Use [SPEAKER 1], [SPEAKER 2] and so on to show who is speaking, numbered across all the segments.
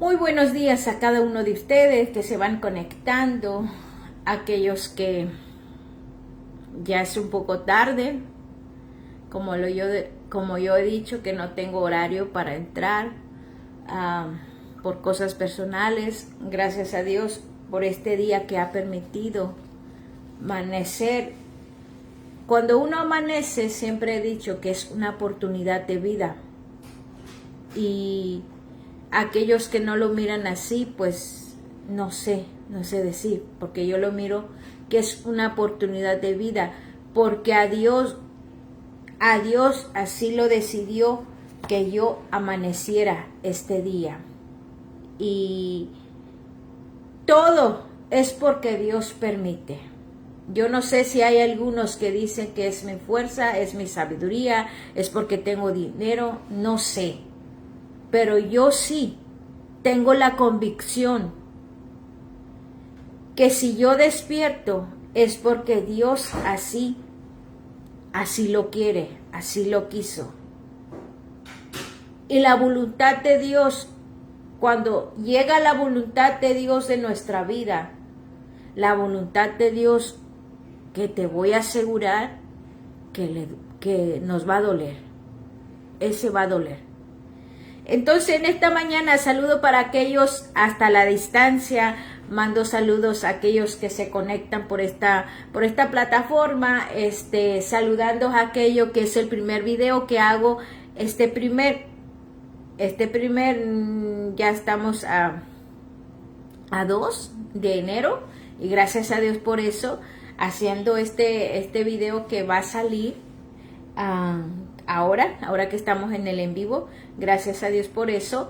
[SPEAKER 1] Muy buenos días a cada uno de ustedes que se van conectando, aquellos que ya es un poco tarde, como yo he dicho que no tengo horario para entrar por cosas personales. Gracias a Dios por este día que ha permitido amanecer. Cuando uno amanece, siempre he dicho que es una oportunidad de vida, y aquellos que no lo miran así, pues no sé decir, porque yo lo miro que es una oportunidad de vida, porque a Dios así lo decidió, que yo amaneciera este día. Y todo es porque Dios permite. Yo no sé si hay algunos que dicen que es mi fuerza, es mi sabiduría, es porque tengo dinero, no sé. Pero yo sí tengo la convicción que si yo despierto es porque Dios así lo quiere, así lo quiso. Y la voluntad de Dios, cuando llega la voluntad de Dios de nuestra vida, la voluntad de Dios, que te voy a asegurar que nos va a doler, ese va a doler. Entonces en esta mañana saludo para aquellos hasta la distancia, mando saludos a aquellos que se conectan por esta plataforma, saludando a aquello que es el primer video que hago, ya estamos a 2 de enero, y gracias a Dios por eso, haciendo este video que va a salir ahora que estamos en el en vivo. Gracias a Dios por eso.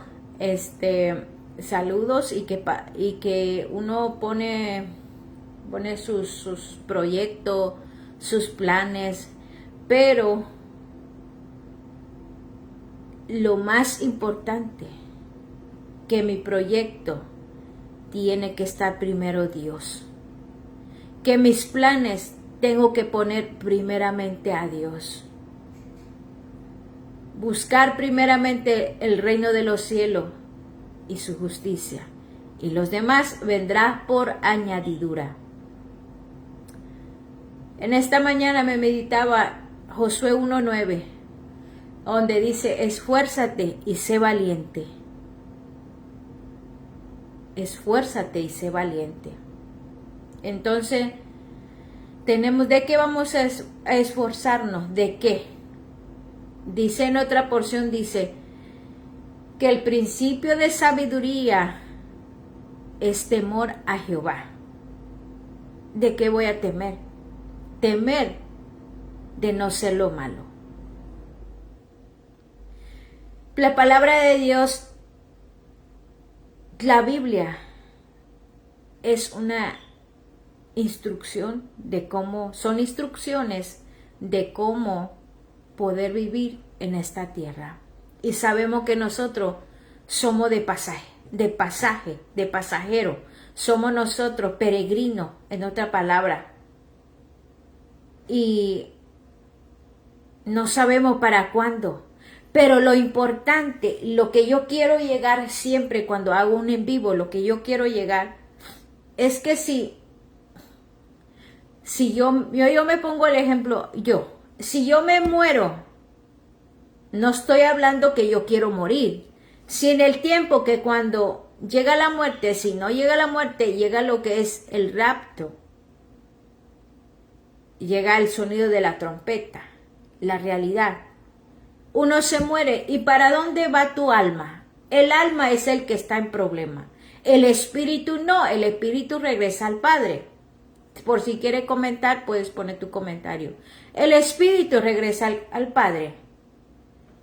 [SPEAKER 1] Saludos, y que uno pone sus proyectos, sus planes, pero lo más importante, que mi proyecto tiene que estar primero Dios, que mis planes tengo que poner primeramente a Dios, buscar primeramente el reino de los cielos y su justicia, y los demás vendrá por añadidura. En esta mañana me meditaba Josué 1:9, donde dice: esfuérzate y sé valiente. Esfuérzate y sé valiente. Entonces, ¿de qué vamos a esforzarnos? ¿De qué? Dice en otra porción, dice que el principio de sabiduría es temor a Jehová. ¿De qué voy a temer? Temer de no ser lo malo. La palabra de Dios, la Biblia, es una instrucción son instrucciones de cómo poder vivir en esta tierra. Y sabemos que nosotros somos de pasajero. Somos nosotros peregrinos, en otra palabra. Y no sabemos para cuándo. Pero lo importante, lo que yo quiero llegar siempre cuando hago un en vivo, lo que yo quiero llegar es que si yo me pongo el ejemplo, si yo me muero, no estoy hablando que yo quiero morir. Si en el tiempo que cuando llega la muerte, si no llega la muerte, llega lo que es el rapto, llega el sonido de la trompeta, la realidad. Uno se muere, ¿y para dónde va tu alma? El alma es el que está en problema. El espíritu no, el espíritu regresa al Padre. Por si quieres comentar, puedes poner tu comentario. El espíritu regresa al Padre.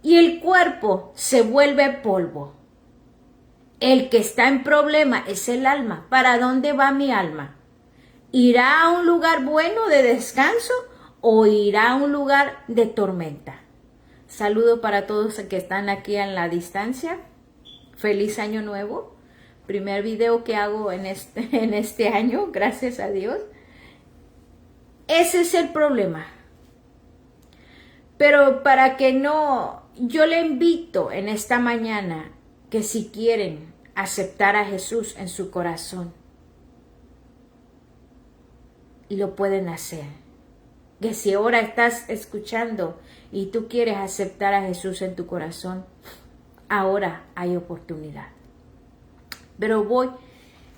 [SPEAKER 1] Y el cuerpo se vuelve polvo. El que está en problema es el alma. ¿Para dónde va mi alma? ¿Irá a un lugar bueno de descanso o irá a un lugar de tormenta? Saludo para todos que están aquí en la distancia. Feliz año nuevo. Primer video que hago en este año, gracias a Dios. Ese es el problema. Pero para que no, yo le invito en esta mañana que si quieren aceptar a Jesús en su corazón. Y lo pueden hacer. Que si ahora estás escuchando y tú quieres aceptar a Jesús en tu corazón, ahora hay oportunidad. Pero voy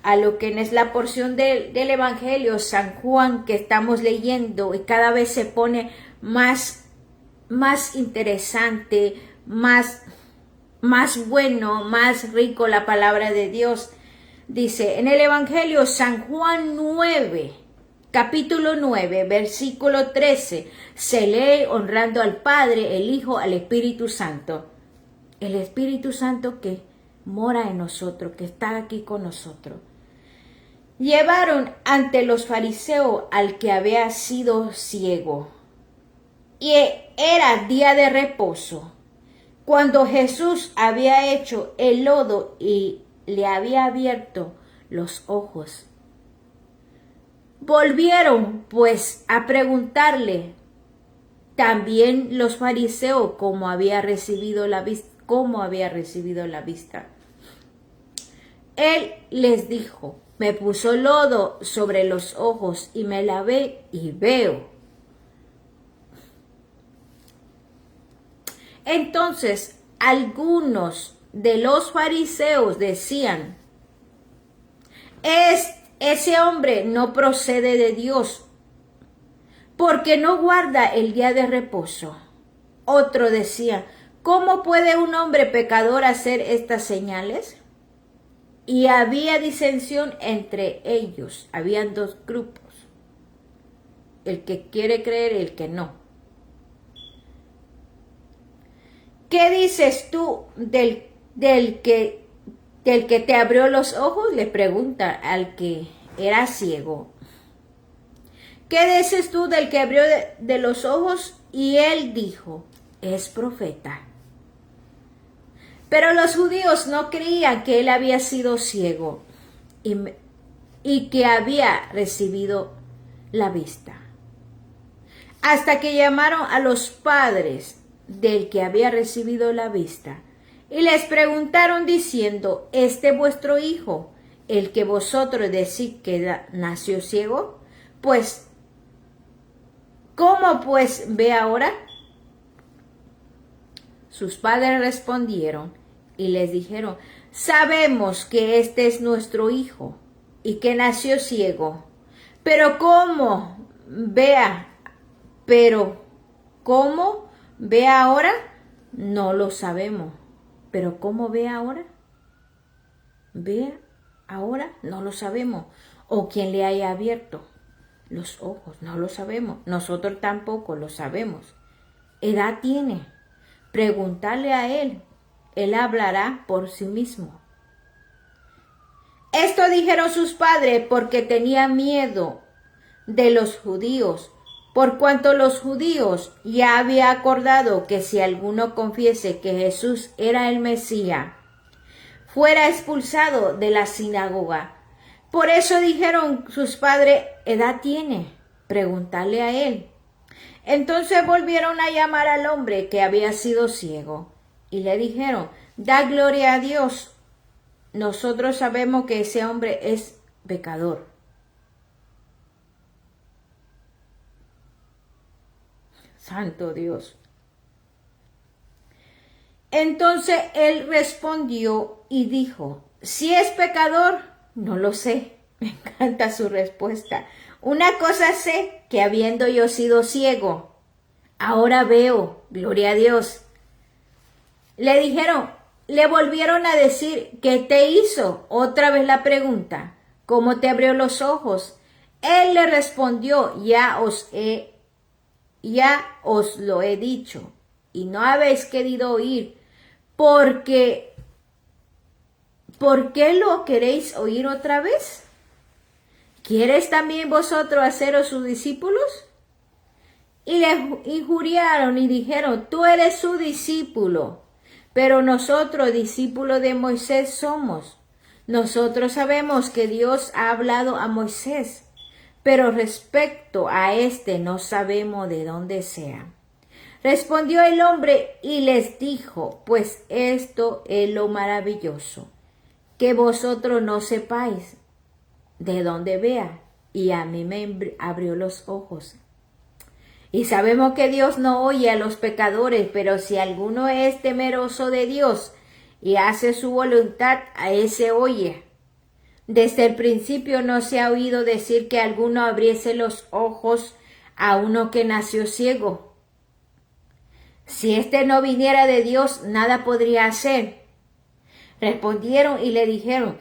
[SPEAKER 1] a lo que es la porción del Evangelio, San Juan, que estamos leyendo, y cada vez se pone más interesante, más bueno, más rico la palabra de Dios. Dice en el Evangelio San Juan 9, capítulo 9, versículo 13, se lee honrando al Padre, el Hijo, al Espíritu Santo. El Espíritu Santo que mora en nosotros, que está aquí con nosotros. Llevaron ante los fariseos al que había sido ciego. Y era día de reposo, cuando Jesús había hecho el lodo y le había abierto los ojos. Volvieron pues a preguntarle también los fariseos cómo había recibido la vista. Él les dijo: me puso lodo sobre los ojos y me lavé y veo. Entonces algunos de los fariseos decían: ese hombre no procede de Dios, porque no guarda el día de reposo. Otro decía: ¿cómo puede un hombre pecador hacer estas señales? Y había disensión entre ellos. Habían dos grupos: el que quiere creer y el que no. ¿Qué dices tú del que te abrió los ojos? Le pregunta al que era ciego. ¿Qué dices tú del que abrió de los ojos? Y él dijo: es profeta. Pero los judíos no creían que él había sido ciego y que había recibido la vista. Hasta que llamaron a los padres del que había recibido la vista y les preguntaron diciendo: ¿este vuestro hijo, el que vosotros decís que nació ciego? Pues, ¿cómo pues ve ahora? Sus padres respondieron y les dijeron: sabemos que este es nuestro hijo y que nació ciego, pero ¿cómo ve ahora? No lo sabemos. ¿Pero cómo ve ahora? ¿Ve ahora? No lo sabemos. ¿O quién le haya abierto los ojos? No lo sabemos. Nosotros tampoco lo sabemos. ¿Edad tiene? Preguntarle a él. Él hablará por sí mismo. Esto dijeron sus padres porque tenían miedo de los judíos, por cuanto los judíos ya habían acordado que si alguno confiese que Jesús era el Mesías, fuera expulsado de la sinagoga. Por eso dijeron sus padres: ¿edad tiene? Preguntarle a él. Entonces volvieron a llamar al hombre que había sido ciego y le dijeron: da gloria a Dios. Nosotros sabemos que ese hombre es pecador. Santo Dios. Entonces él respondió y dijo: si es pecador, no lo sé. Me encanta su respuesta. Una cosa sé, que habiendo yo sido ciego, ahora veo, gloria a Dios. Le volvieron a decir: ¿qué te hizo? Otra vez la pregunta: ¿cómo te abrió los ojos? Él le respondió: ya os lo he dicho, y no habéis querido oír. ¿Por qué lo queréis oír otra vez? ¿Quieres también vosotros haceros sus discípulos? Y le injuriaron y dijeron: tú eres su discípulo, pero nosotros discípulos de Moisés somos. Nosotros sabemos que Dios ha hablado a Moisés, pero respecto a este no sabemos de dónde sea. Respondió el hombre y les dijo: pues esto es lo maravilloso, que vosotros no sepáis de dónde vea. Y a mí me abrió los ojos. Y sabemos que Dios no oye a los pecadores, pero si alguno es temeroso de Dios y hace su voluntad, a ese oye. Desde el principio no se ha oído decir que alguno abriese los ojos a uno que nació ciego. Si éste no viniera de Dios, nada podría hacer. Respondieron y le dijeron,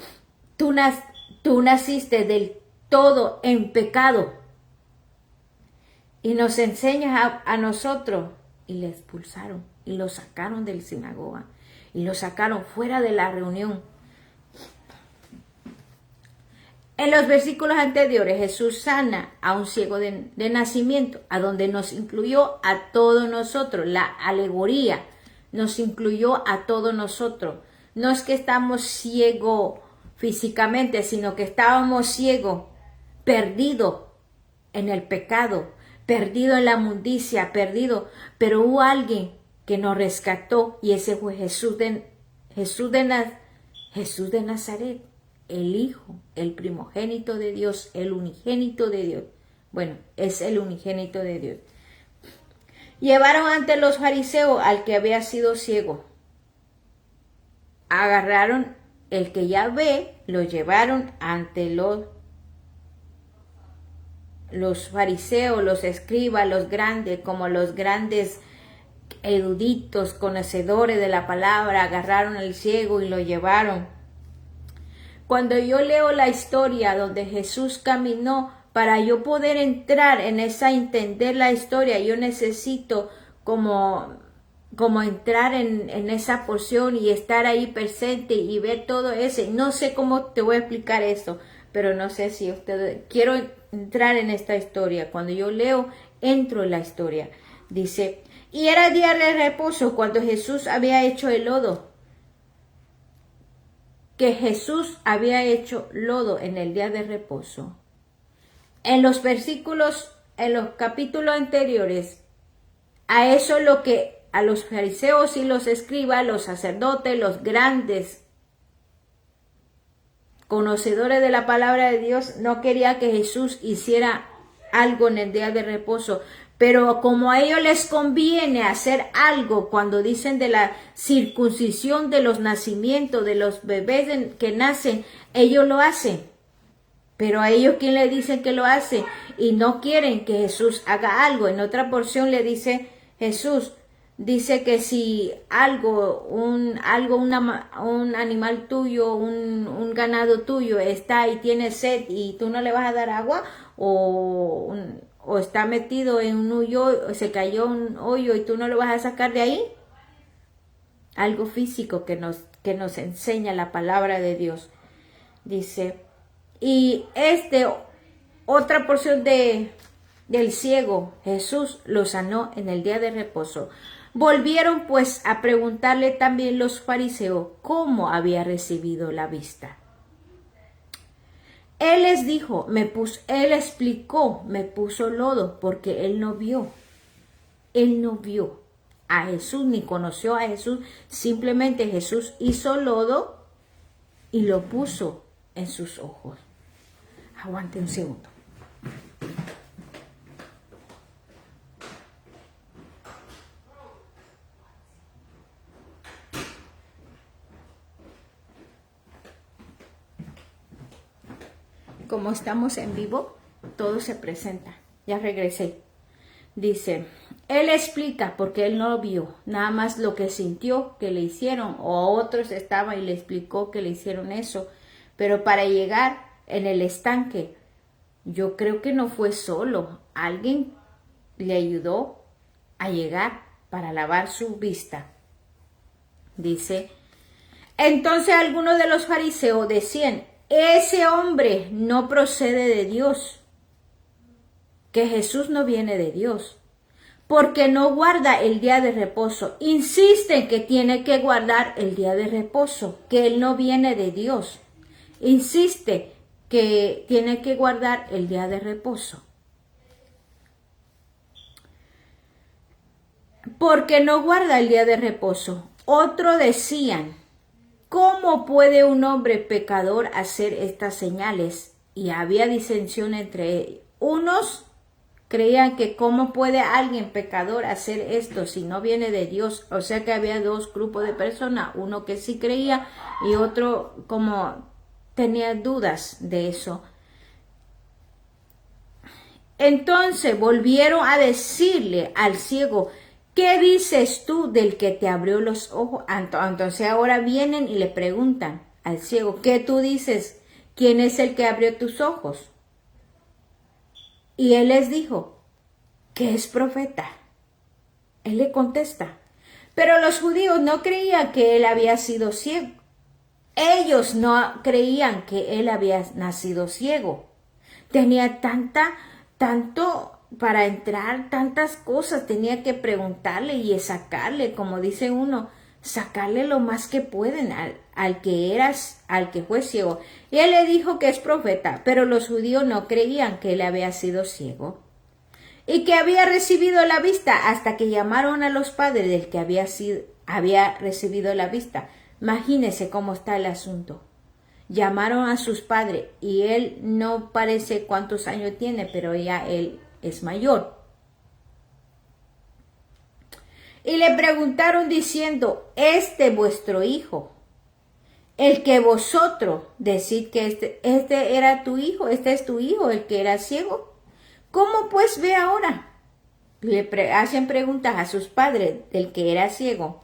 [SPEAKER 1] tú naciste del todo en pecado y nos enseñas a nosotros. Y le expulsaron y lo sacaron del sinagoga y lo sacaron fuera de la reunión. En los versículos anteriores Jesús sana a un ciego de nacimiento, a donde nos incluyó a todos nosotros. La alegoría nos incluyó a todos nosotros. No es que estamos ciegos físicamente, sino que estábamos ciegos, perdidos en el pecado, perdidos en la mundicia, perdidos. Pero hubo alguien que nos rescató y ese fue Jesús de Nazaret. El Hijo, el primogénito de Dios, el unigénito de Dios. Bueno, es el unigénito de Dios. Llevaron ante los fariseos al que había sido ciego. Agarraron el que ya ve, lo llevaron ante los fariseos, los escribas, los grandes, como los grandes eruditos, conocedores de la palabra. Agarraron al ciego y lo llevaron. Cuando yo leo la historia donde Jesús caminó, para yo poder entrar en esa, entender la historia, yo necesito como entrar en esa porción y estar ahí presente y ver todo ese. No sé cómo te voy a explicar eso, pero no sé si ustedes, quiero entrar en esta historia. Cuando yo leo, entro en la historia. Dice, y era día de reposo cuando Jesús había hecho el lodo. Que Jesús había hecho lodo en el día de reposo. En los versículos, en los capítulos anteriores, a eso lo que a los fariseos y los escribas, los sacerdotes, los grandes conocedores de la palabra de Dios, no quería que Jesús hiciera algo en el día de reposo. Pero como a ellos les conviene hacer algo cuando dicen de la circuncisión de los nacimientos, de los bebés que nacen, ellos lo hacen. Pero a ellos, ¿quién le dicen que lo hace? Y no quieren que Jesús haga algo. En otra porción le dice Jesús, dice que si un animal tuyo, un ganado tuyo está y tiene sed y tú no le vas a dar agua, o está metido en un hoyo, se cayó un hoyo y tú no lo vas a sacar de ahí. Algo físico que nos enseña la palabra de Dios. Dice, y otra porción del ciego, Jesús lo sanó en el día de reposo. Volvieron pues a preguntarle también los fariseos cómo había recibido la vista. Él les dijo, él explicó, me puso lodo, porque él no vio a Jesús, ni conoció a Jesús, simplemente Jesús hizo lodo y lo puso en sus ojos. Aguante un segundo. Como estamos en vivo, todo se presenta. Ya regresé. Dice, él explica porque él no vio, nada más lo que sintió que le hicieron, o a otros estaba y le explicó que le hicieron eso. Pero para llegar en el estanque, yo creo que no fue solo. Alguien le ayudó a llegar para lavar su vista. Dice, entonces algunos de los fariseos decían, ese hombre no procede de Dios, que Jesús no viene de Dios, porque no guarda el día de reposo. Insisten que tiene que guardar el día de reposo, que él no viene de Dios. Insiste que tiene que guardar el día de reposo. Porque no guarda el día de reposo. Otro decían, ¿cómo puede un hombre pecador hacer estas señales? Y había disensión entre ellos. Unos creían que cómo puede alguien pecador hacer esto si no viene de Dios. O sea que había dos grupos de personas, uno que sí creía y otro como tenía dudas de eso. Entonces volvieron a decirle al ciego, ¿qué dices tú del que te abrió los ojos? Entonces ahora vienen y le preguntan al ciego, ¿qué tú dices? ¿Quién es el que abrió tus ojos? Y él les dijo, que es profeta. Él le contesta. Pero los judíos no creían que él había sido ciego. Ellos no creían que él había nacido ciego. Tenía tanto para entrar, tantas cosas. Tenía que preguntarle y sacarle, como dice uno, sacarle lo más que pueden al que fue ciego. Y él le dijo que es profeta, pero los judíos no creían que él había sido ciego y que había recibido la vista, hasta que llamaron a los padres del que había recibido la vista. Imagínense cómo está el asunto. Llamaron a sus padres y él no parece cuántos años tiene, pero ya él es mayor. Y le preguntaron diciendo, ¿este vuestro hijo, el que vosotros decid que este era tu hijo, este es tu hijo, el que era ciego? ¿Cómo pues ve ahora? Le hacen preguntas a sus padres del que era ciego.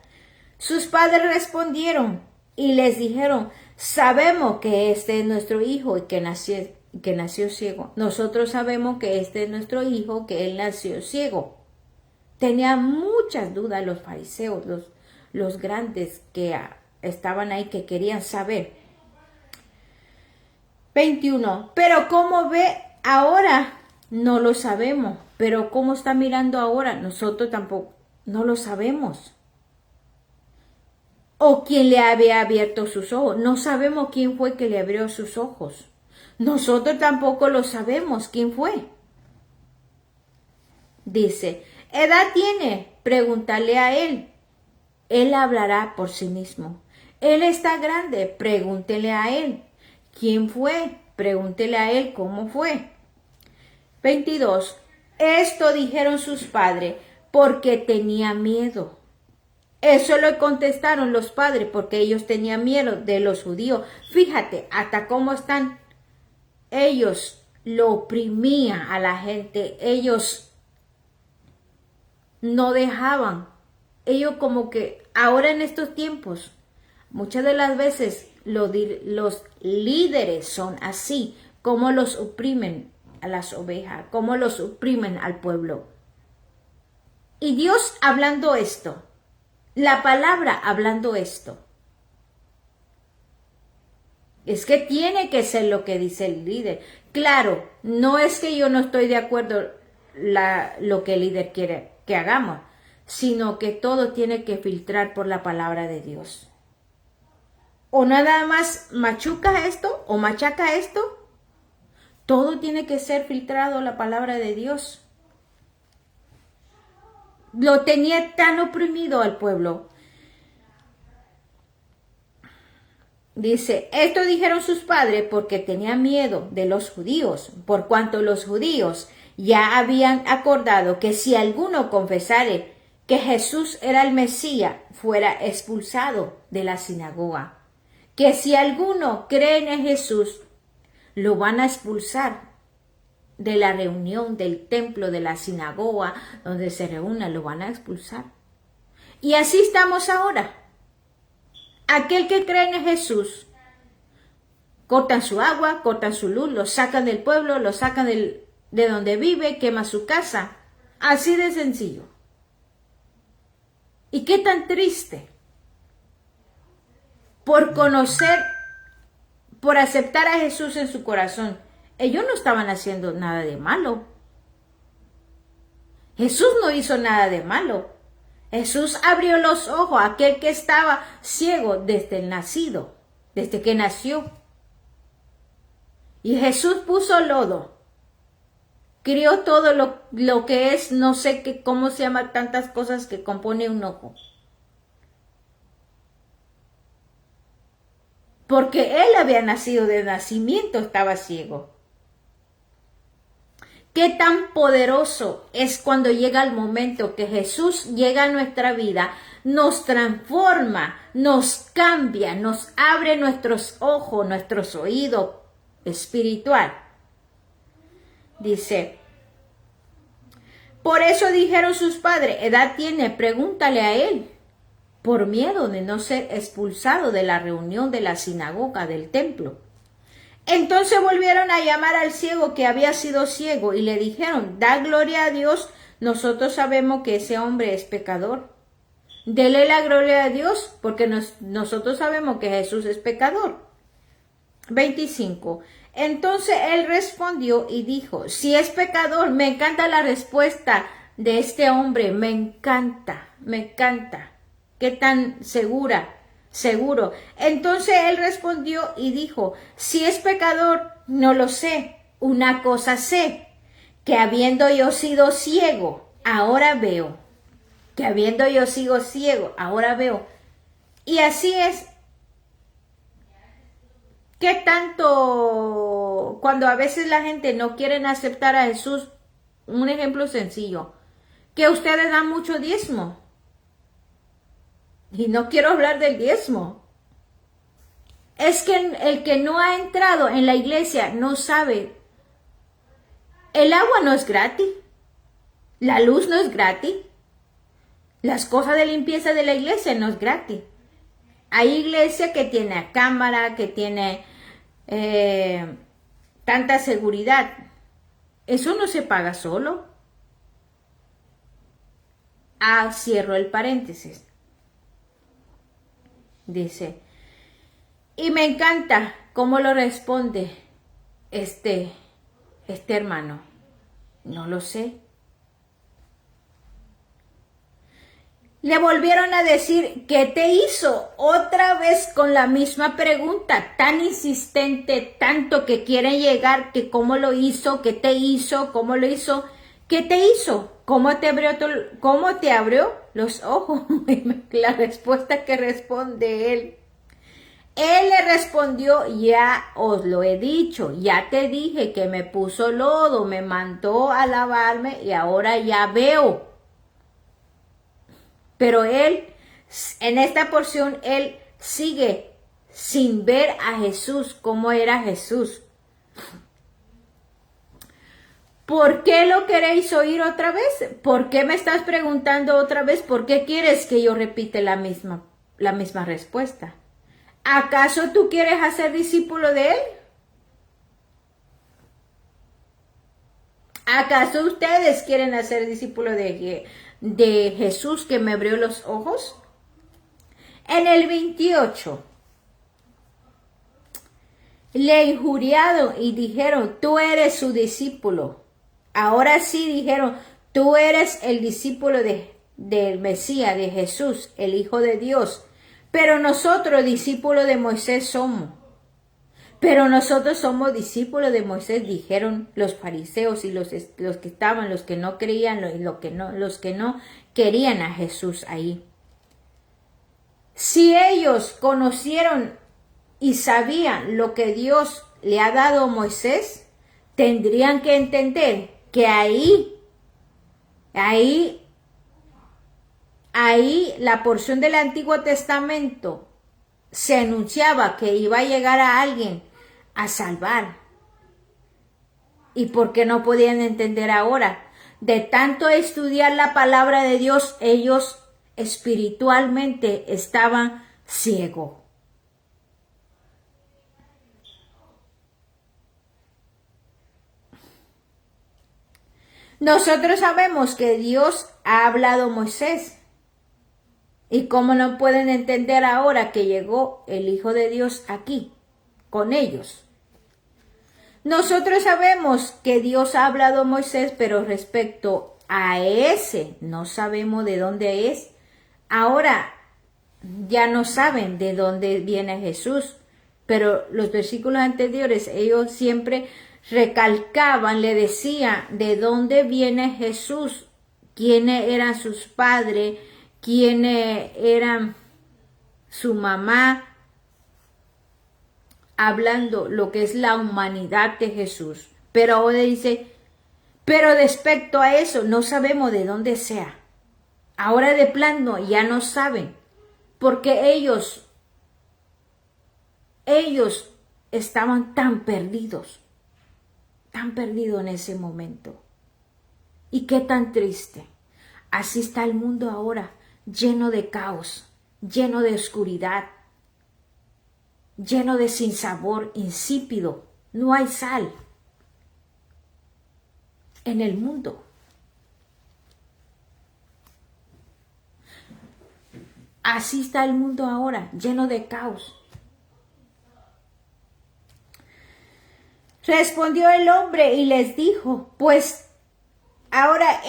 [SPEAKER 1] Sus padres respondieron y les dijeron, sabemos que este es nuestro hijo y que nació ciego. Nosotros sabemos que este es nuestro hijo, que él nació ciego. Tenían muchas dudas los fariseos, los grandes que estaban ahí, que querían saber. 21. Pero ¿cómo ve ahora? No lo sabemos. Pero ¿cómo está mirando ahora? Nosotros tampoco, no lo sabemos. O quién le había abierto sus ojos. No sabemos quién fue que le abrió sus ojos. Nosotros tampoco lo sabemos quién fue. Dice, ¿edad tiene? Pregúntale a él. Él hablará por sí mismo. Él está grande, pregúntele a él. ¿Quién fue? Pregúntele a él cómo fue. 22. Esto dijeron sus padres porque tenía miedo. Eso lo contestaron los padres porque ellos tenían miedo de los judíos. Fíjate hasta cómo están. Ellos lo oprimían a la gente. Ellos no dejaban. Ellos como que ahora en estos tiempos, muchas de las veces los líderes son así, como los oprimen a las ovejas, como los oprimen al pueblo. Y Dios hablando esto, la palabra hablando esto, es que tiene que ser lo que dice el líder. Claro, no es que yo no estoy de acuerdo lo que el líder quiere que hagamos, sino que todo tiene que filtrar por la palabra de Dios. O nada más machuca esto o machaca esto. Todo tiene que ser filtrado la palabra de Dios. Lo tenía tan oprimido al pueblo. Dice, esto dijeron sus padres porque tenían miedo de los judíos, por cuanto los judíos ya habían acordado que si alguno confesare que Jesús era el Mesías, fuera expulsado de la sinagoga. Que si alguno cree en Jesús, lo van a expulsar de la reunión, del templo, de la sinagoga, donde se reúnan, lo van a expulsar. Y así estamos ahora. Aquel que cree en Jesús, cortan su agua, cortan su luz, lo sacan del pueblo, lo sacan de donde vive, quema su casa. Así de sencillo. ¿Y qué tan triste? Por conocer, por aceptar a Jesús en su corazón. Ellos no estaban haciendo nada de malo. Jesús no hizo nada de malo. Jesús abrió los ojos a aquel que estaba ciego desde el nacido, desde que nació. Y Jesús puso lodo. Crió todo lo que es, no sé cómo se llama, tantas cosas que compone un ojo. porque él había nacido de nacimiento, estaba ciego. Qué tan poderoso es cuando llega el momento que Jesús llega a nuestra vida, nos transforma, nos cambia, nos abre nuestros ojos, nuestros oídos espiritual. Dice, por eso dijeron sus padres, edad tiene, pregúntale a él, por miedo de no ser expulsado de la reunión de la sinagoga del templo. Entonces volvieron a llamar al ciego que había sido ciego y le dijeron, da gloria a Dios, nosotros sabemos que ese hombre es pecador. Dele la gloria a Dios porque nosotros sabemos que Jesús es pecador. 25. Entonces él respondió y dijo, si es pecador, me encanta la respuesta de este hombre, me encanta. Qué tan seguro. Entonces él respondió y dijo, si es pecador, no lo sé. Una cosa sé, que habiendo yo sido ciego, ahora veo. Que habiendo yo sido ciego, ahora veo. Y así es. ¿Qué tanto cuando a veces la gente no quiere aceptar a Jesús? Un ejemplo sencillo, que ustedes dan mucho diezmo. Y no quiero hablar del diezmo. Es que el que no ha entrado en la iglesia no sabe. El agua no es gratis. La luz no es gratis. Las cosas de limpieza de la iglesia no es gratis. Hay iglesia que tiene cámara, que tiene tanta seguridad. Eso no se paga solo. Cierro el paréntesis. Dice, y me encanta cómo lo responde este hermano. No lo sé. Le volvieron a decir, ¿qué te hizo? Otra vez con la misma pregunta, tan insistente, tanto que quiere llegar, que cómo lo hizo, qué te hizo, cómo lo hizo, qué te hizo, cómo te abrió los ojos. La respuesta que responde él. Él le respondió, ya os lo he dicho, ya te dije que me puso lodo, me mandó a lavarme y ahora ya veo. Pero él, en esta porción, él sigue sin ver a Jesús, cómo era Jesús. ¿Por qué lo queréis oír otra vez? ¿Por qué me estás preguntando otra vez? ¿Por qué quieres que yo repite la misma respuesta? ¿Acaso tú quieres hacer discípulo de él? ¿Acaso ustedes quieren hacer discípulo de Jesús que me abrió los ojos? En el 28, le injuriaron y dijeron, tú eres su discípulo. Ahora sí dijeron, tú eres el discípulo del Mesías, de Jesús, el Hijo de Dios. Pero nosotros discípulos de Moisés somos. Pero nosotros somos discípulos de Moisés, dijeron los fariseos y los que estaban, los que no creían, los que no querían a Jesús ahí. Si ellos conocieron y sabían lo que Dios le ha dado a Moisés, tendrían que entender que ahí la porción del Antiguo Testamento se anunciaba que iba a llegar a alguien a salvar. ¿Y por qué no podían entender ahora? De tanto estudiar la palabra de Dios, ellos espiritualmente estaban ciegos. Nosotros sabemos que Dios ha hablado a Moisés. ¿Y cómo no pueden entender ahora que llegó el Hijo de Dios aquí, con ellos? Nosotros sabemos que Dios ha hablado a Moisés, pero respecto a ese no sabemos de dónde es. Ahora ya no saben de dónde viene Jesús, pero los versículos anteriores ellos siempre recalcaban, le decían de dónde viene Jesús, quiénes eran sus padres, quiénes eran su mamá. hablando lo que es la humanidad de Jesús. Pero ahora dice, pero respecto a eso no sabemos de dónde sea. Ahora de plano ya no saben, porque ellos estaban tan perdidos en ese momento. Y qué tan triste. Así está el mundo ahora, lleno de caos, lleno de oscuridad, lleno de sinsabor, insípido. No hay sal en el mundo. Así está el mundo ahora, lleno de caos. Respondió el hombre y les dijo, pues ahora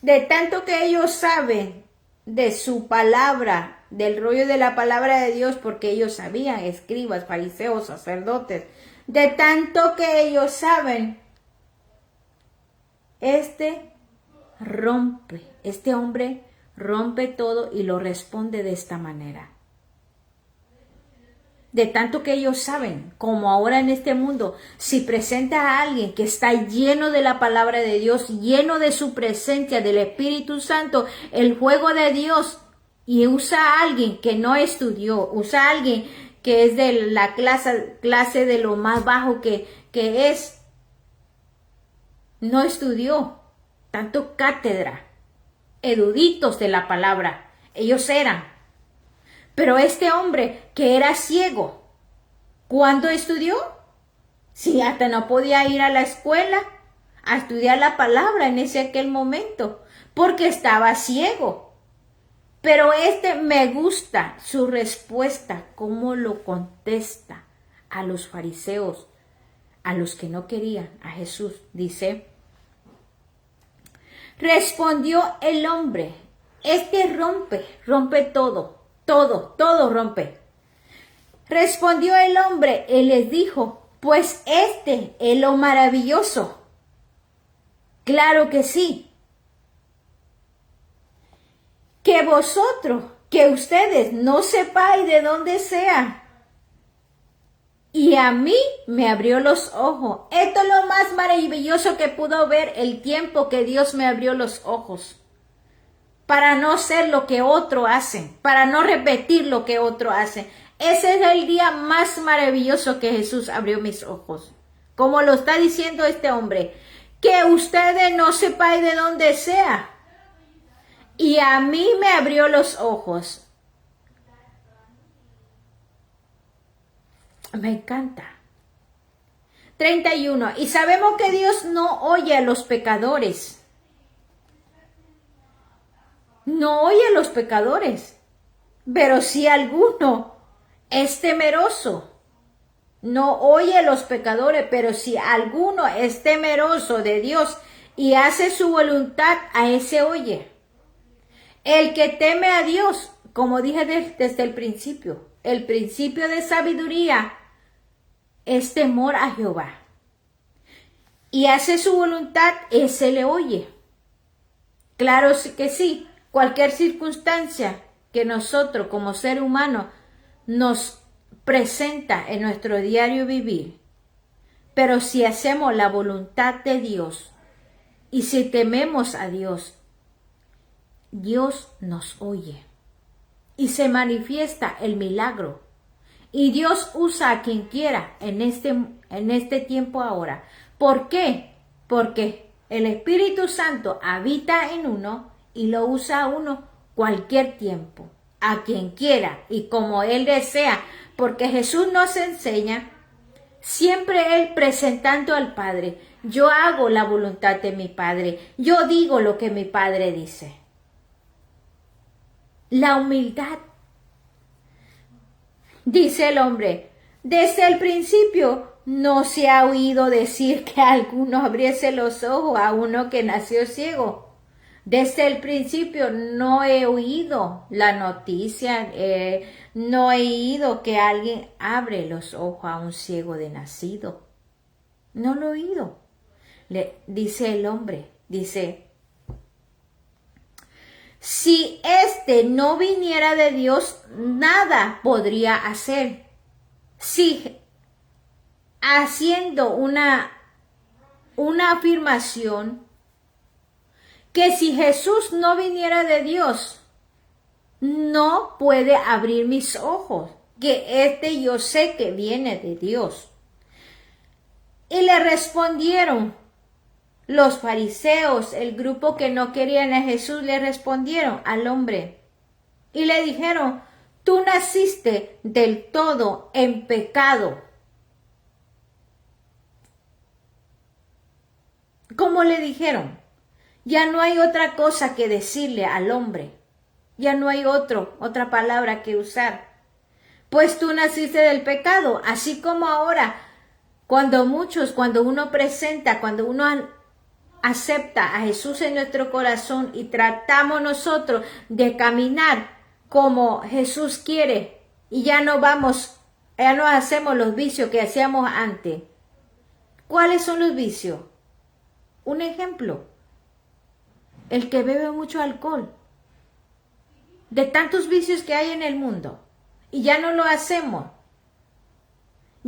[SPEAKER 1] de tanto que ellos saben de su palabra, del rollo de la palabra de Dios, porque ellos sabían, escribas, fariseos, sacerdotes, de tanto que ellos saben, este hombre rompe todo y lo responde de esta manera. De tanto que ellos saben, como ahora en este mundo, si presenta a alguien que está lleno de la palabra de Dios, lleno de su presencia, del Espíritu Santo, el juego de Dios, y usa a alguien que no estudió, usa a alguien que es de la clase de lo más bajo que es, no estudió, tanto cátedra, eruditos de la palabra, ellos eran. Pero este hombre que era ciego, ¿cuándo estudió? Si hasta no podía ir a la escuela a estudiar la palabra en aquel momento, porque estaba ciego. Pero me gusta su respuesta, cómo lo contesta a los fariseos, a los que no querían a Jesús. Dice, respondió el hombre, rompe todo. Todo rompe. Respondió el hombre y les dijo, pues es lo maravilloso. Claro que sí. Que ustedes no sepáis de dónde sea. Y a mí me abrió los ojos. Esto es lo más maravilloso que pudo ver el tiempo que Dios me abrió los ojos. Para no ser lo que otro hace, para no repetir lo que otro hace. Ese es el día más maravilloso que Jesús abrió mis ojos. Como lo está diciendo este hombre, que ustedes no sepáis de dónde sea. Y a mí me abrió los ojos. Me encanta. 31. Y sabemos que Dios no oye a los pecadores. No oye a los pecadores, pero si alguno es temeroso, no oye a los pecadores, pero si alguno es temeroso de Dios y hace su voluntad, a ese oye. El que teme a Dios, como dije desde el principio de sabiduría es temor a Jehová. Y hace su voluntad, ese le oye. Claro que sí. Cualquier circunstancia que nosotros como ser humano nos presenta en nuestro diario vivir, pero si hacemos la voluntad de Dios y si tememos a Dios, Dios nos oye y se manifiesta el milagro. Y Dios usa a quien quiera en este tiempo ahora. ¿Por qué? Porque el Espíritu Santo habita en uno y lo usa a uno cualquier tiempo, a quien quiera y como Él desea, porque Jesús nos enseña, siempre Él presentando al Padre, yo hago la voluntad de mi Padre, yo digo lo que mi Padre dice. La humildad. Dice el hombre, desde el principio no se ha oído decir que alguno abriese los ojos a uno que nació ciego. Desde el principio no he oído la noticia, no he oído que alguien abre los ojos a un ciego de nacido. No lo he oído. Dice el hombre, dice, Si éste no viniera de Dios, nada podría hacer. Si haciendo una afirmación que si Jesús no viniera de Dios, no puede abrir mis ojos, que yo sé que viene de Dios. Y le respondieron los fariseos, el grupo que no querían a Jesús, le respondieron al hombre y le dijeron: tú naciste del todo en pecado. ¿Cómo le dijeron? Ya no hay otra cosa que decirle al hombre. Ya no hay otra palabra que usar. Pues tú naciste del pecado, así como ahora, cuando uno presenta, cuando uno acepta a Jesús en nuestro corazón y tratamos nosotros de caminar como Jesús quiere y ya no hacemos los vicios que hacíamos antes. ¿Cuáles son los vicios? Un ejemplo, el que bebe mucho alcohol, de tantos vicios que hay en el mundo, y ya no lo hacemos.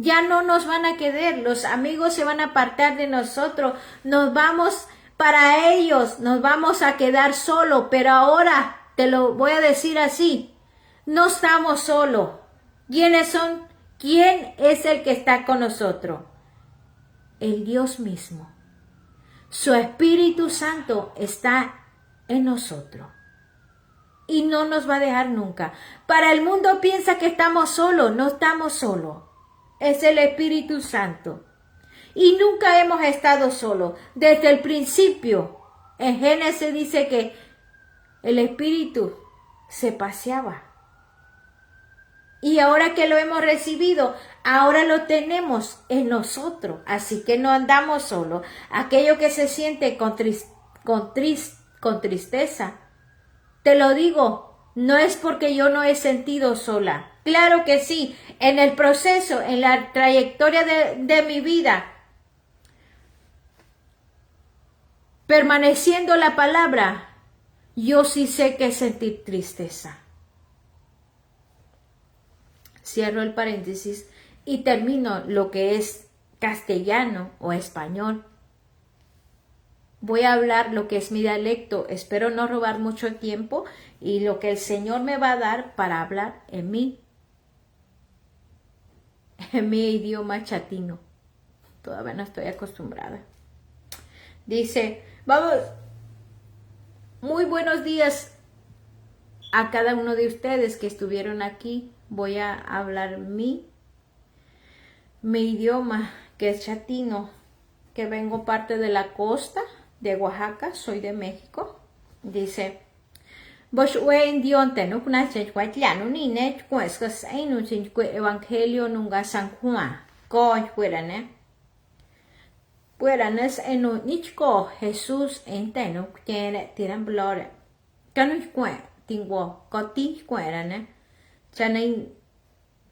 [SPEAKER 1] Ya no nos van a querer, los amigos se van a apartar de nosotros, nos vamos a quedar solos, pero ahora te lo voy a decir así, no estamos solos. ¿Quiénes son? ¿Quién es el que está con nosotros? El Dios mismo. Su Espíritu Santo está en nosotros y no nos va a dejar nunca. Para el mundo piensa que estamos solos, no estamos solos. Es el Espíritu Santo. Y nunca hemos estado solos. Desde el principio, en Génesis dice que el Espíritu se paseaba. Y ahora que lo hemos recibido, ahora lo tenemos en nosotros. Así que no andamos solos. Aquello que se siente con tristeza, te lo digo, no es porque yo no he sentido sola. Claro que sí, en el proceso, en la trayectoria de mi vida, permaneciendo la palabra, yo sí sé que sentir tristeza. Cierro el paréntesis y termino lo que es castellano o español. Voy a hablar lo que es mi dialecto. Espero no robar mucho tiempo y lo que el Señor me va a dar para hablar en mi idioma chatino. Todavía no estoy acostumbrada. Dice, vamos, muy buenos días a cada uno de ustedes que estuvieron aquí. Voy a hablar mi idioma, que es chatino, que vengo parte de la costa de Oaxaca, soy de México. Dice, Evangelio nunca San Juan, Pueranes en nichko Jesús en teno tiene tiran blore. Canuch cuen tingwo coti cuerane. Chanay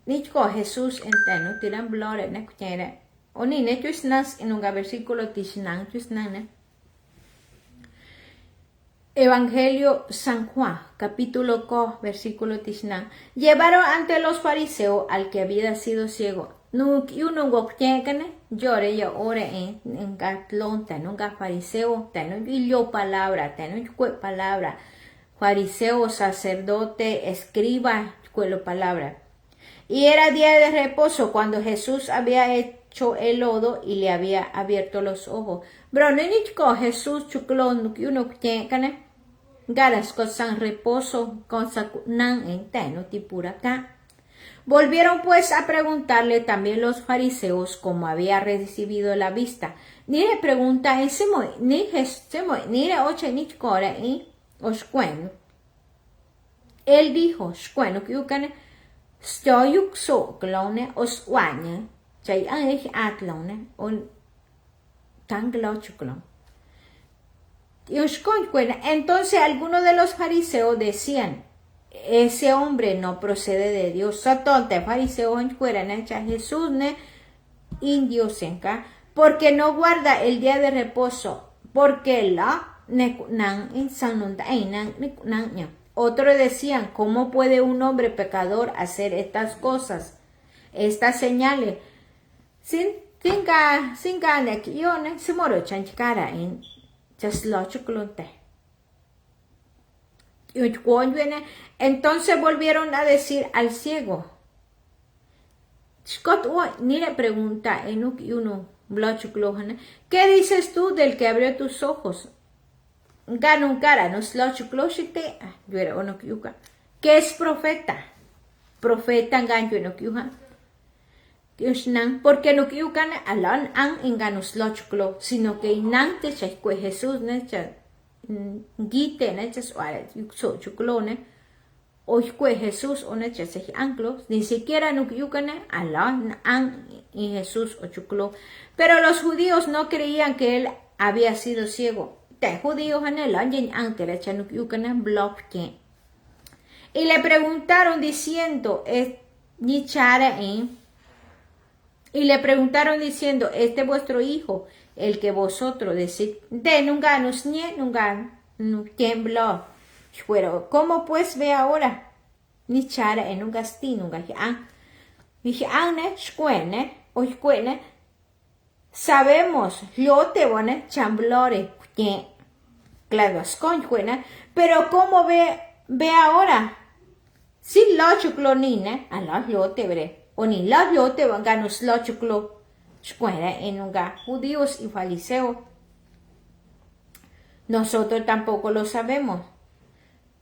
[SPEAKER 1] nichko Jesús en teno tiran blore ne cuere. Oni ne chusnas en un versículo tisnan chusnane. Evangelio San Juan, capítulo 4, versículo tisnan. Llevaron ante los fariseos al que había sido ciego. Llore y ore en gatlón, tenunga fariseo, tenunga palabra, tenunga palabra. Fariseo, sacerdote, escriba, palabra. Y era día de reposo cuando Jesús había hecho el lodo y le había abierto los ojos. Bro, no Jesús chuclón, uno tiene garas con san reposo, con sacunan en teno tipuracá. Volvieron pues a preguntarle también los fariseos cómo había recibido la vista. Ni le pregunta ni le oche ni core y oscueno. Él dijo, oscueno que ucane, stoyuk so clone oswañe, chay anich atlone, un tanglochuclon. Entonces algunos de los fariseos decían, ese hombre no procede de Dios. Sotonte fariseo en Jesús ne indio senca, porque no guarda el día de reposo, porque la Otros decían, ¿cómo puede un hombre pecador hacer estas cosas? Estas señales. Sin ganas que yo ne se moro chanchara en chaslochuclonte. Entonces volvieron a decir al ciego. Scott ni le pregunta enuk y uno blochuclohane. ¿Qué dices tú del que abrió tus ojos? Ganun cara no slochucloshite. Yo era onok yuka. ¿Qué es profeta? Profeta ganyo enok yuha. Porque no que yukan alan an enganus lochuklo, sino que inante chasque Jesús necha gite necha suare yukso chuklone o Jesús o necha se anclos, ni siquiera no que yukan alan an y Jesús o chuklo. Pero los judíos no creían que él había sido ciego. Te judíos en el año antes le echan yukan bloque. Y le preguntaron diciendo ni chara Y le preguntaron diciendo, ¿este es vuestro hijo, el que vosotros decís, de nunca nos nie, nunca tembló? Pero, ¿cómo pues ve ahora? Ni chara en un gastín, nunca dije, sabemos, lo te van a chamblore, claro, pero ¿cómo ve ahora? Si lo chuclonine, a lo te veré. O ni la yo te van a nos lo chuclo escuela en un judíos y fariseos. Nosotros tampoco lo sabemos.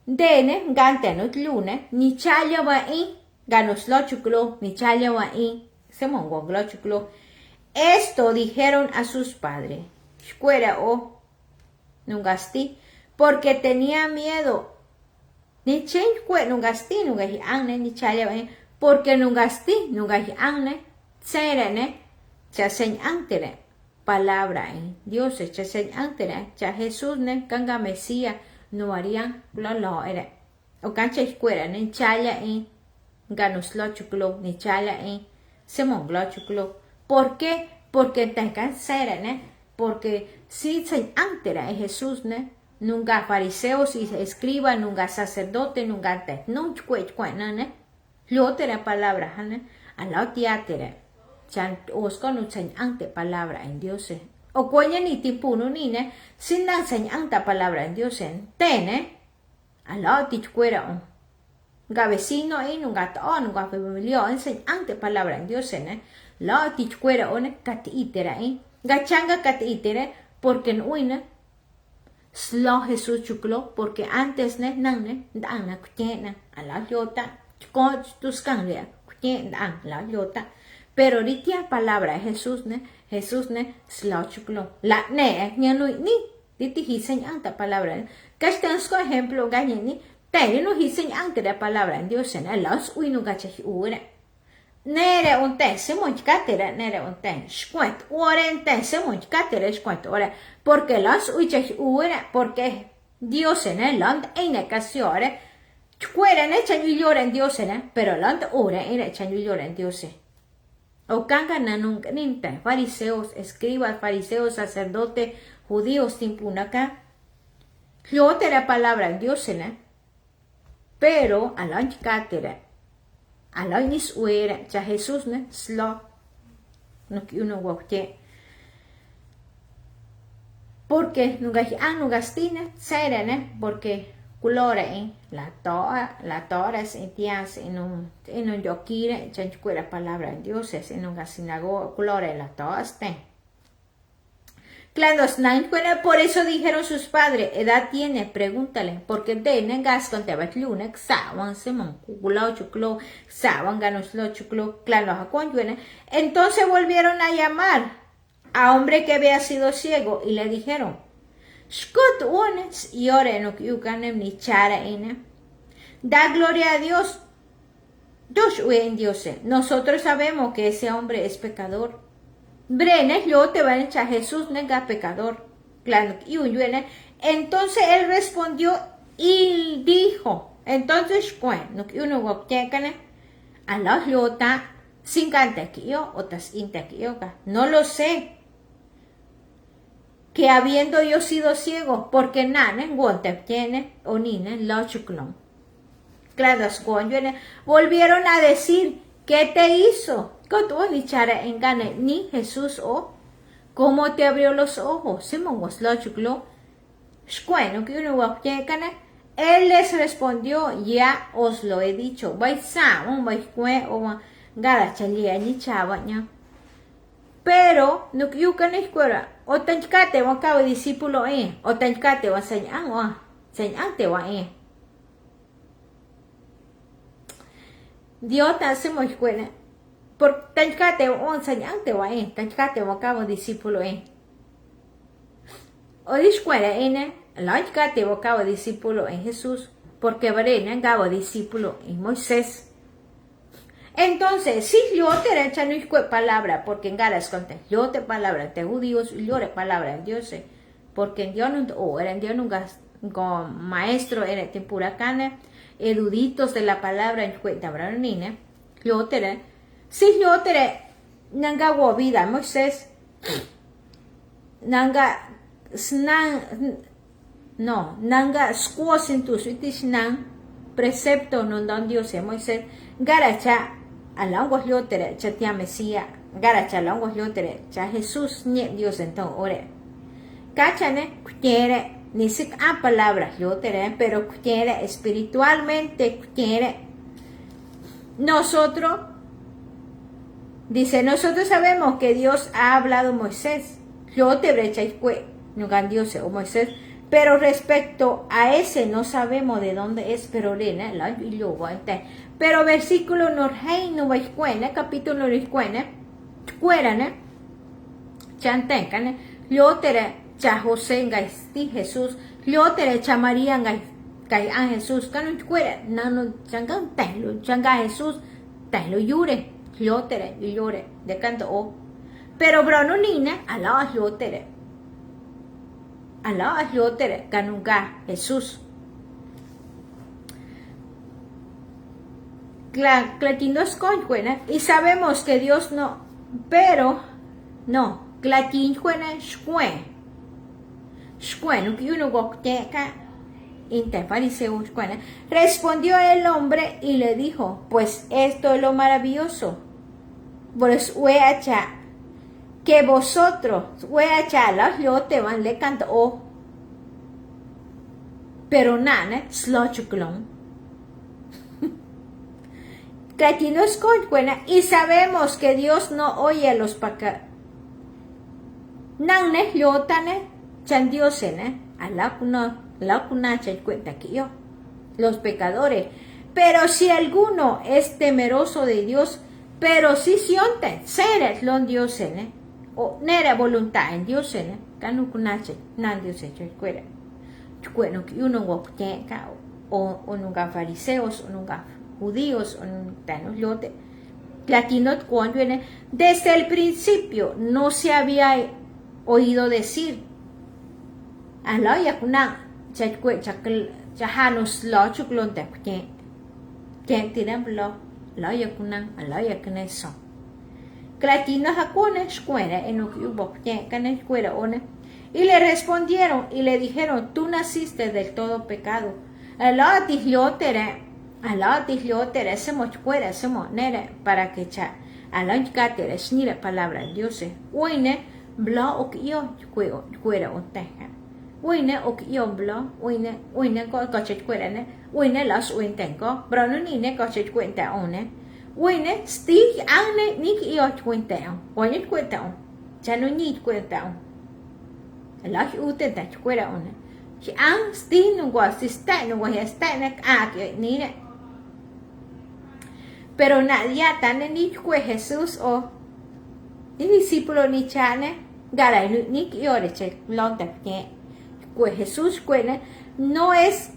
[SPEAKER 1] Dene gante no lune ni chaya va in ganos lo chuclo ni chaya va in se mongo lo chuclo. Esto dijeron a sus padres. Escuela o nungasti porque tenía miedo. Ni chen cue nungasti nungahi anne ni chaya va in. Porque nunca anne, serene, chasen antere, palabra en Dios, chasen antere, cha Jesús ne, canga Mesías, no harían lo era. O cancha escuela, ni chaya en ganus lo chuclo, ni chaya en semon lo chuclo. ¿Por qué? Porque tengan serene, porque si se antere es Jesús ne, nunca fariseos y escriba, nunca sacerdote, nunca te, no chucuena ne. Lo te la palabra, a la teatera, chan os conocen ante palabra en Dios. O cuya ni tipo no nine, sin dan ante palabra en Dios, tene, a la tichuera on. Gavecino en un gato on, gafemilio, ante palabra en Dios, la tichuera on, catitera, gachanga catitera, porque no uina, slo Jesús chuclo, porque antes ne, nanne, dana, cutiena, a la yota. Pero ahorita palabra Jesús ne slochuclo la ne ni diti hisen anta palabra castansko ejemplo gañeni pero no hisen anta de palabra en Dios en los uino gacha ura nere un te se monchcatera nere un te squat orente se monchcatera squat ora porque los uicha ura porque Dios en el land en casiore Fuera echan y lloran Dios, pero la hora era echan y lloran Dios. O cangan nunca ninta, fariseos, escribas, fariseos, sacerdotes, judíos, timpunaca. Yo te la palabra en Dios, pero a la cátera, a la nis huera, ya Jesús, slo, no que uno guaute. Porque nunca gastina, será, porque colore la tora es entias en un yoquire chanchuera palabra en Dios en una sinagoga colore la tora este claro por eso dijeron sus padres edad tiene pregúntale porque de gas con te batluna saban se mon culo chuclo saban ganos lo chuclo claro a cuánto entonces volvieron a llamar a hombre que había sido ciego y le dijeron Scott ones y ore no yukanem ni chara ina. Da gloria a Dios. Dos en Dios. Nosotros sabemos que ese hombre es pecador. Brenes lo te va a echar Jesús nega pecador. Claro, y entonces él respondió y dijo. Entonces, no que uno guaptecane a la lota sin cante que yo o tas inte que yo no lo sé. que habiendo yo sido ciego, porque nane, guante tiene, o nine, lo chuclón. Claro, volvieron a decir, ¿qué te hizo? Ni Jesús o ¿cómo te abrió los ojos? Él les respondió, ya os lo he dicho. Pero, no que yo can escuela, o tanchate o acabo discípulo o tanchate o señan te va Dios te hace muy escuela. Por tanchate o señan te va tanchate o acabo discípulo o escuela la tanchate o acabo discípulo en Jesús, porque verena acabo discípulo en Moisés. Entonces, si yo te echa no palabra, porque en galas conté, yo te palabra, te judíos, yo te palabra, Dios, porque en Dios no, era en Dios nunca, con maestro, era tempura cana, eruditos de la palabra, en cuenta, branine, yo te, si yo te, nanga vida, Moisés, nanga, nanga squasin tu suitis nan, precepto no dan Dios, Moisés, garacha, alangos yotere chatia Mesía garacha alangos yotere cha Jesús nie Dios entonces ore cachane quiere ni siquiera palabras yotere pero quiere espiritualmente quiere nosotros dice nosotros sabemos que Dios ha hablado a Moisés yotere chaikue nunca Dios o Moisés pero respecto a ese no sabemos de dónde es pero la y luego pero versículo no capítulo cuérane chantencane liotere cha José gaisti Jesús liotere cha María gai a Jesús cano cuera nano changan telo changa Jesús telo yure liotere yure de canto o pero brono nina ala liotere canunga Jesús clatinos conjuena y sabemos que Dios no, pero no, clatin juena shkue, no que uno gokteca, interfariseo shkuena. Respondió el hombre y le dijo, pues esto es lo maravilloso, pues hueacha, que vosotros, hueacha, yo te van le canto o, pero nana, slochuklon. Y sabemos que Dios no oye a los pecados. Nanne yotane chandiosene la kuna cuenta que yo los pecadores. Pero si alguno es temeroso de Dios, pero si sionte seres lon diosene o nera voluntad en diosene canu kunache nan diosene cuera bueno que uno goktenka o nunca fariseos o nunca judíos latinos desde el principio no se había oído decir y le respondieron y le dijeron tú naciste del todo pecado para que palabra Dios bla o que yo fuera un teja o que yo bla coche fuera las tengo pero no ni coche cuenta stig ane ni yo cuenta cuenta ya no ni cuenta la utenta fuera si ang stig no was está no was está ni pero nadie tan ni fue Jesús o ni discípulo ni chane gara ni yoreche lonta que Jesús cuene no es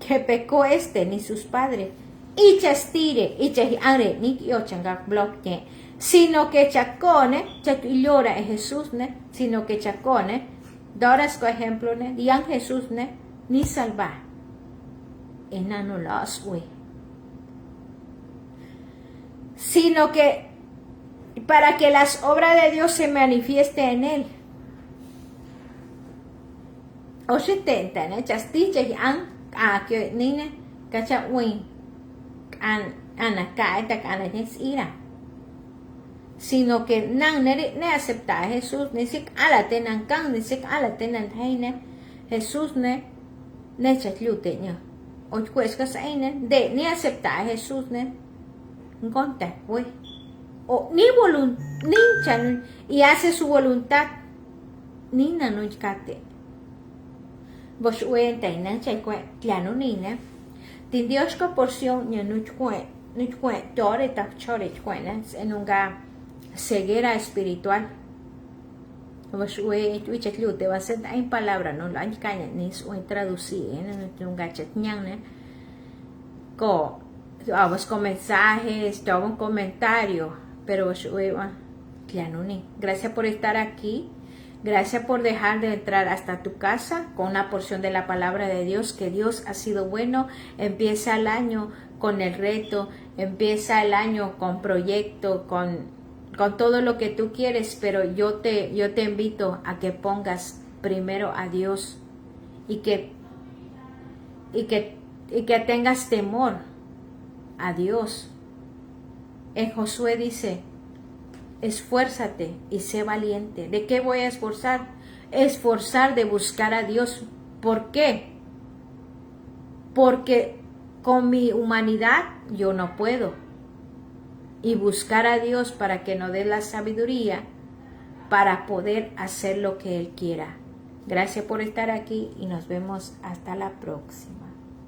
[SPEAKER 1] que pecó ni sus padres y chastire y chare ni yo changa bloque sino que chacone chacillora es Jesús sino que chacone doras por ejemplo dian Jesús ni salva enano las sino que para que las obras de Dios se manifiesten en él. Oshitenta, ¿no? Chasticha y que nina, cacha win, caeta, ira. Sino que nan ne acepta a Jesús, ni siquiera alate nan kan, ni siquiera alate nan heine, Jesús ne chatlute, ¿no? O cuescas eine, de ni acepta a Jesús ne, conta, güey. O ni voluntad, y hace su voluntad, ni nanuchkate. Vos uen tainan chaycue, clano nina, tin Dios que porción ya nuchcue, tore tap chore chuenas, en una ceguera espiritual. Vos uen, tu te va a ser en palabra, no la caña, ni su traducir, en un gachet ñane, vamos con mensajes, todo un comentario, pero vos uen, clano ni, gracias por estar aquí. Gracias por dejar de entrar hasta tu casa con una porción de la palabra de Dios, que Dios ha sido bueno. Empieza el año con el reto, empieza el año con proyecto, con todo lo que tú quieres, pero yo te invito a que pongas primero a Dios y que tengas temor a Dios. En Josué dice, esfuérzate y sé valiente. ¿De qué voy a esforzar? Esforzar de buscar a Dios. ¿Por qué? Porque con mi humanidad yo no puedo. Y buscar a Dios para que nos dé la sabiduría para poder hacer lo que Él quiera. Gracias por estar aquí y nos vemos hasta la próxima.